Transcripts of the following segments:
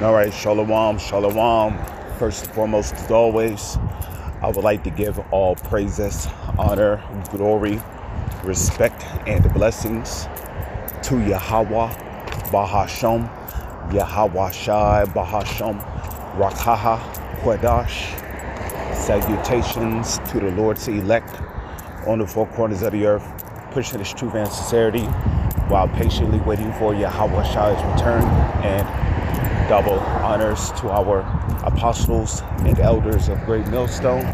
All right, shalom, shalom. First and foremost, as always, I would like to give all praises, honor, glory, respect, and blessings to Yahweh, Bahasham, Yahweh Shai, Bahasham, Rakaha, Quadash. Salutations to the Lord's elect on the four corners of the earth, pushing His truth and sincerity while patiently waiting for Yahweh Shai's return, and double honors to our apostles and elders of Great Millstone,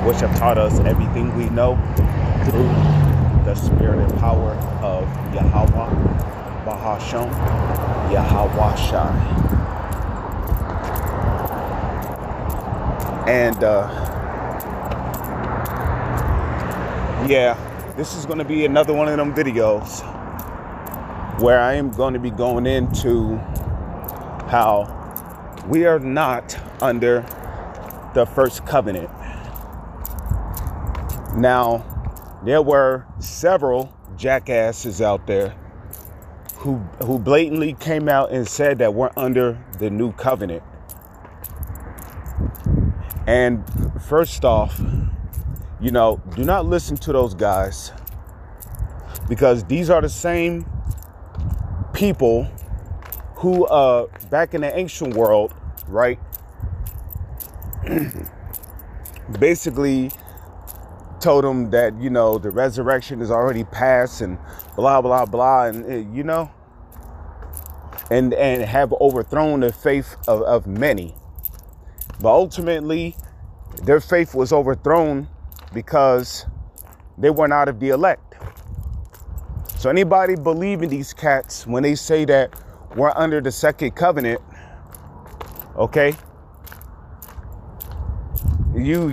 which have taught us everything we know through the spirit and power of Yahweh, Bahasham, Yahweh Shai. And yeah, this is going to be another one of them videos where I am going to be going into how we are not under the first covenant. Now, there were several jackasses out there who blatantly came out and said that we're under the new covenant. And first off, do not listen to those guys, because these are the same people who back in the ancient world, right, basically told them that, the resurrection is already past and blah, blah, blah, and, and have overthrown the faith of many. But ultimately, their faith was overthrown because they were not of the elect. So anybody believing these cats when they say that we're under the second covenant, okay, you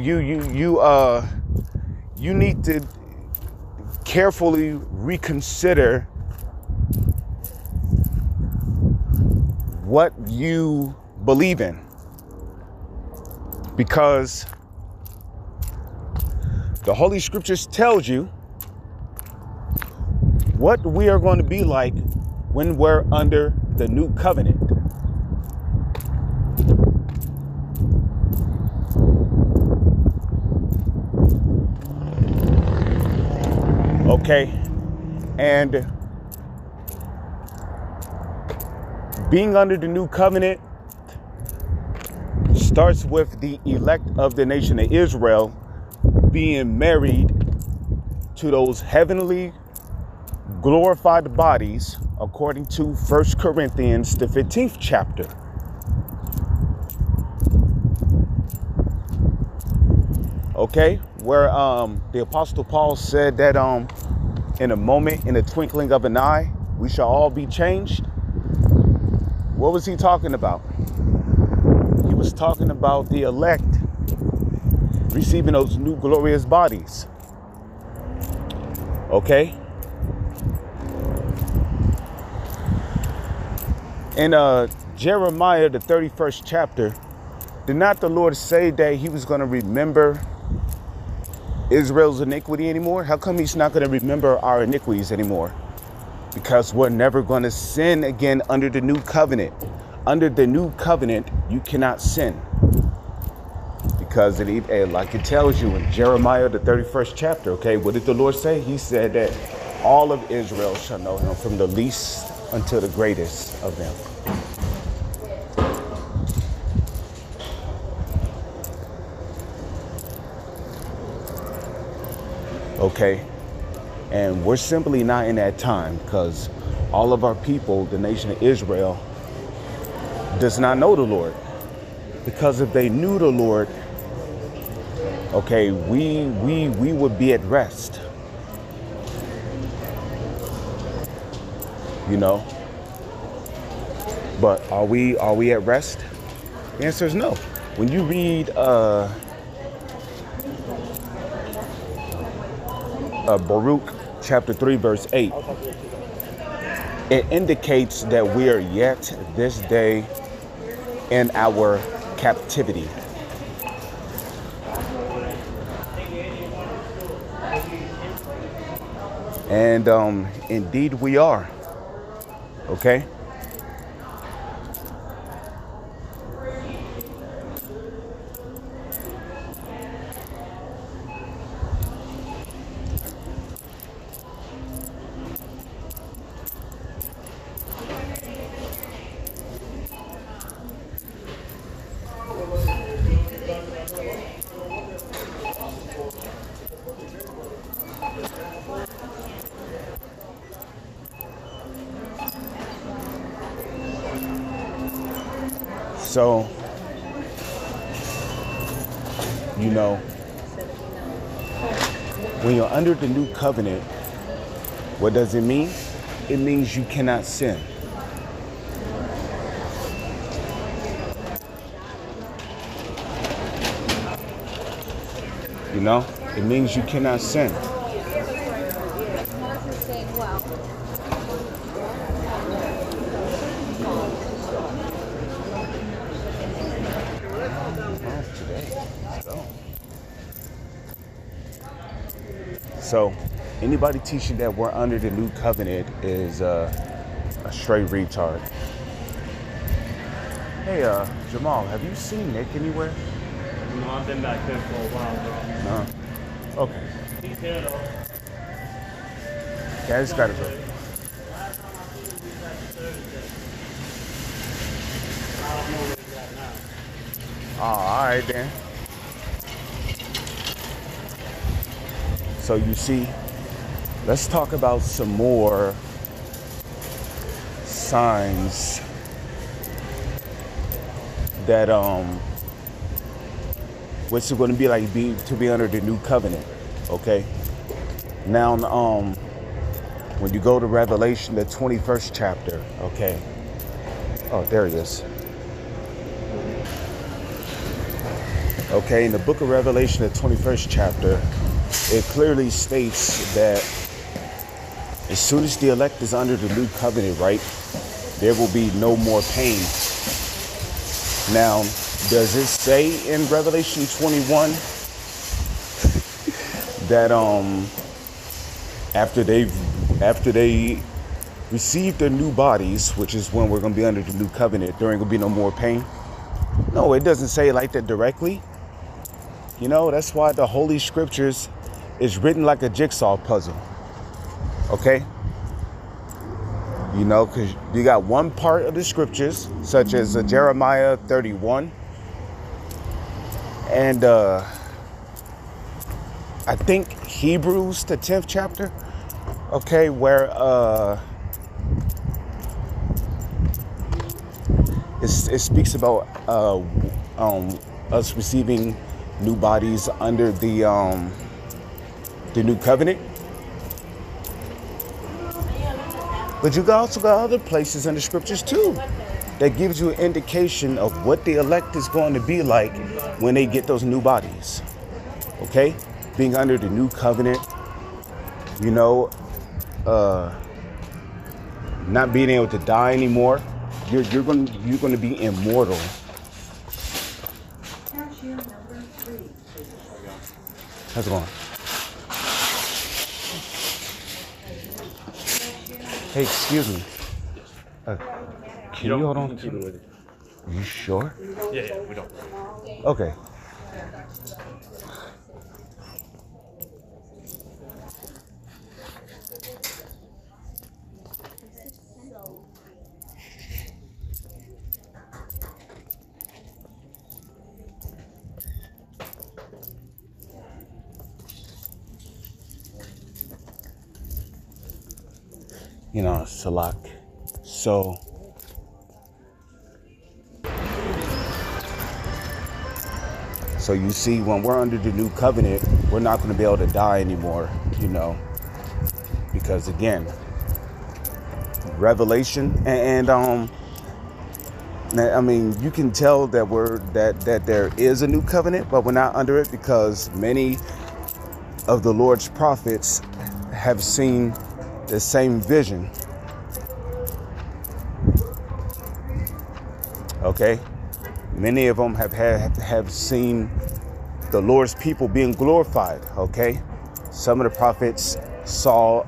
need to carefully reconsider what you believe in, because the Holy Scriptures tells you what we are going to be like when we're under the new covenant. Okay, and being under the new covenant starts with the elect of the nation of Israel being married to those heavenly glorified bodies, according to 1 Corinthians, the 15th chapter. Okay, where the Apostle Paul said that in a moment, in a twinkling of an eye, we shall all be changed. What was he talking about? He was talking about the elect receiving those new glorious bodies. Okay? In Jeremiah, the 31st chapter, did not the Lord say that He was going to remember Israel's iniquity anymore? How come He's not going to remember our iniquities anymore? Because we're never going to sin again under the new covenant. Under the new covenant, you cannot sin. Because like it tells you in Jeremiah, the 31st chapter, okay, what did the Lord say? He said that all of Israel shall know Him, from the least until the greatest of them. Okay, and we're simply not in that time, because all of our people, the nation of Israel, does not know the Lord. Because if they knew the Lord, okay, we would be at rest. But are we at rest? The answer is no. When you read Baruch chapter 3 verse 8, it indicates that we are yet this day in our captivity. And indeed we are. Okay? So, you know, when you're under the new covenant, what does it mean? It means you cannot sin. You know, it means you cannot sin. So, anybody teaching that we're under the new covenant is a straight retard. Hey, Jamal, have you seen Nick anywhere? No, I've been back there for a while, bro. No. Okay. He's here, though. Yeah, I just gotta go. Oh, all right then. So you see, let's talk about some more signs that what's it going to be like to be under the new covenant. Okay. Now when you go to Revelation, the 21st chapter, okay. Oh, there he is. Okay, in the book of Revelation, the 21st chapter, it clearly states that as soon as the elect is under the new covenant, right, there will be no more pain. Now, does it say in Revelation 21 that after they receive their new bodies, which is when we're going to be under the new covenant, there ain't going to be no more pain? No, it doesn't say it like that directly. You know, that's why the Holy Scriptures is written like a jigsaw puzzle. Okay? You know, because you got one part of the Scriptures, such as Jeremiah 31. And I think Hebrews, the 10th chapter. Okay, where it speaks about us receiving new bodies under the new covenant. But you also got other places in the scriptures too that gives you an indication of what the elect is going to be like when they get those new bodies. Okay? Being under the new covenant, you know, not being able to die anymore. You're going to be immortal. How's it going? Hey, excuse me. Can you hold on to it? Are you sure? Yeah, we don't. Okay. You know, Salak. So you see, when we're under the new covenant, we're not going to be able to die anymore, you know, because again, Revelation and I mean, you can tell that that there is a new covenant, but we're not under it because many of the Lord's prophets have seen the same vision. Okay, many of them have seen the Lord's people being glorified. Okay, some of the prophets saw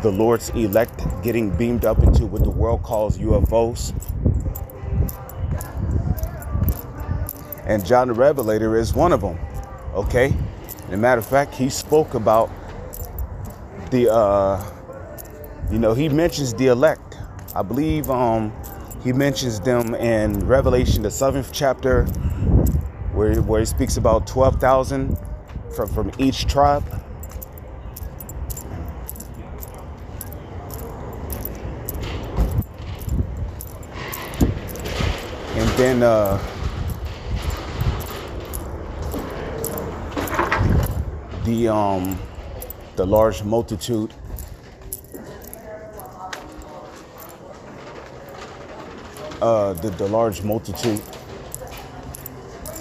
the Lord's elect getting beamed up into what the world calls UFOs. And John the Revelator is one of them. Okay, as a matter of fact, he spoke about the you know, he mentions the elect. I believe he mentions them in Revelation, the 7th chapter, where he speaks about 12,000 from each tribe. then the large multitude. The large multitude,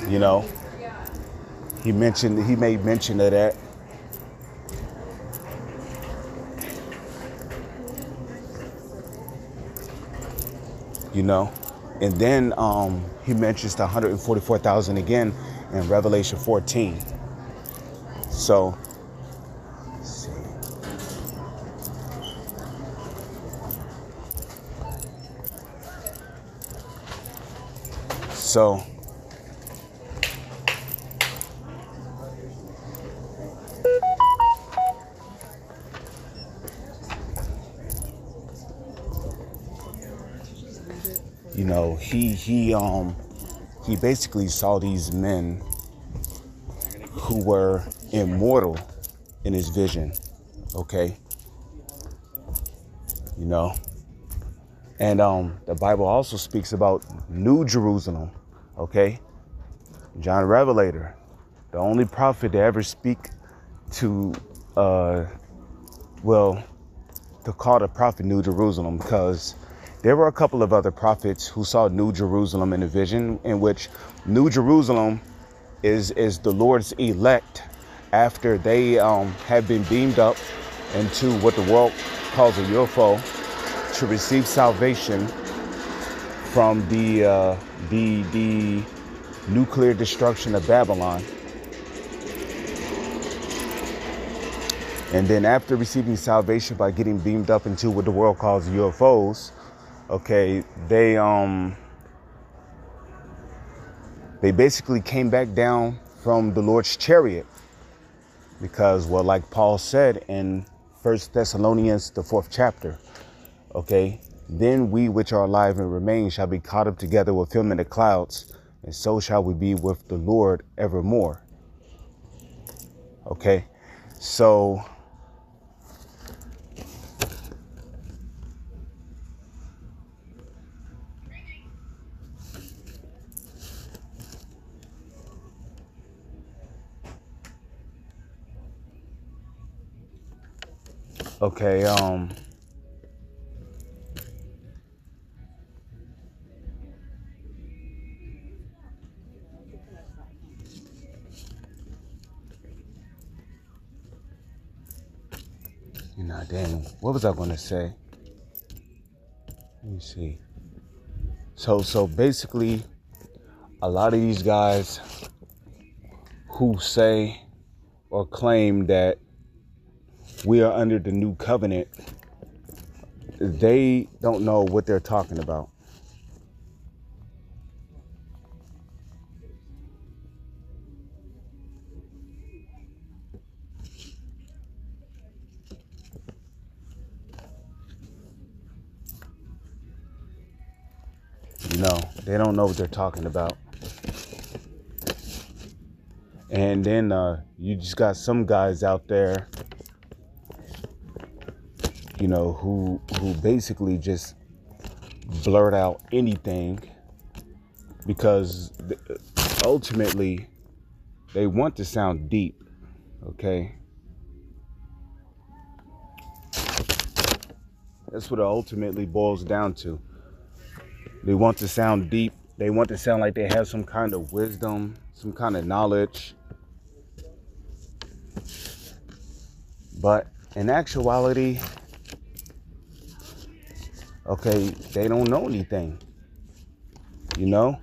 you know, he made mention of that. You know, and then he mentions the 144,000 again in Revelation 14. So, let's see. So, you know, he basically saw these men who were immortal in his vision, okay? You know, and the Bible also speaks about New Jerusalem, okay? John Revelator, the only prophet to ever speak to call the prophet New Jerusalem, because there were a couple of other prophets who saw New Jerusalem in a vision, in which New Jerusalem is the Lord's elect after they have been beamed up into what the world calls a UFO to receive salvation from the nuclear destruction of Babylon. And then after receiving salvation by getting beamed up into what the world calls UFOs, okay, they basically came back down from the Lord's chariot, because, well, like Paul said in 1 Thessalonians, the 4th chapter, okay, then we which are alive and remain shall be caught up together with him in the clouds, and so shall we be with the Lord evermore. Okay, so okay, you know, dang, what was I going to say? Let me see. So basically, a lot of these guys who say or claim that we are under the new covenant, they don't know what they're talking about. No, they don't know what they're talking about. And then you just got some guys out there, you know, who basically just blurt out anything, because ultimately they want to sound deep, okay? That's what it ultimately boils down to. They want to sound deep. They want to sound like they have some kind of wisdom, some kind of knowledge. But in actuality, okay, they don't know anything, you know?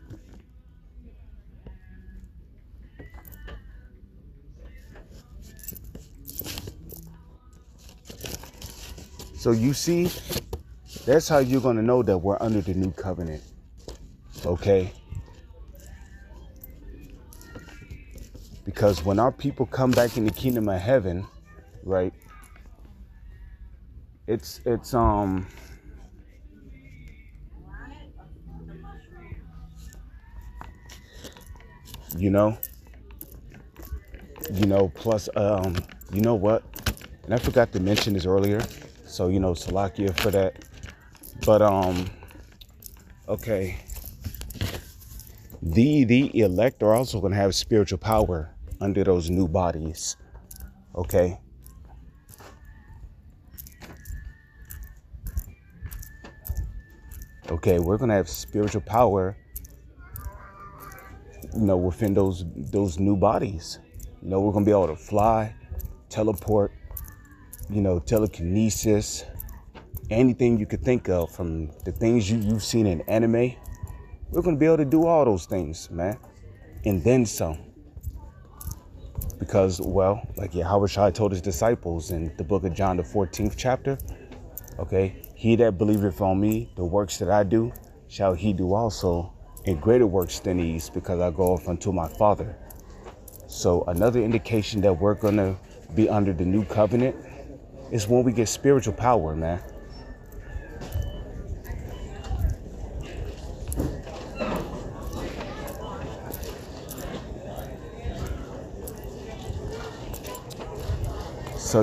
So you see, that's how you're going to know that we're under the new covenant, okay? Because when our people come back in the kingdom of heaven, right, it's you know, plus you know what, and I forgot to mention this earlier, so, you know, Salakia for that, but okay, The elect are also going to have spiritual power under those new bodies. Okay. Okay, we're going to have spiritual power, within those new bodies. We're going to be able to fly, teleport, telekinesis, anything you could think of, from the things you've seen in anime. We're going to be able to do all those things, man. And then some. Because, like Yahweh Shai told his disciples in the book of John, the 14th chapter, okay, he that believeth on me, the works that I do, shall he do also, and greater works than these, because I go off unto my Father. So another indication that we're going to be under the new covenant is when we get spiritual power, man. So,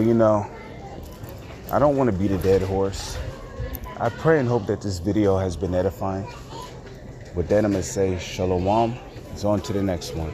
I don't want to beat a dead horse. I pray and hope that this video has been edifying. With that, I'm going to say shalom. It's on to the next one.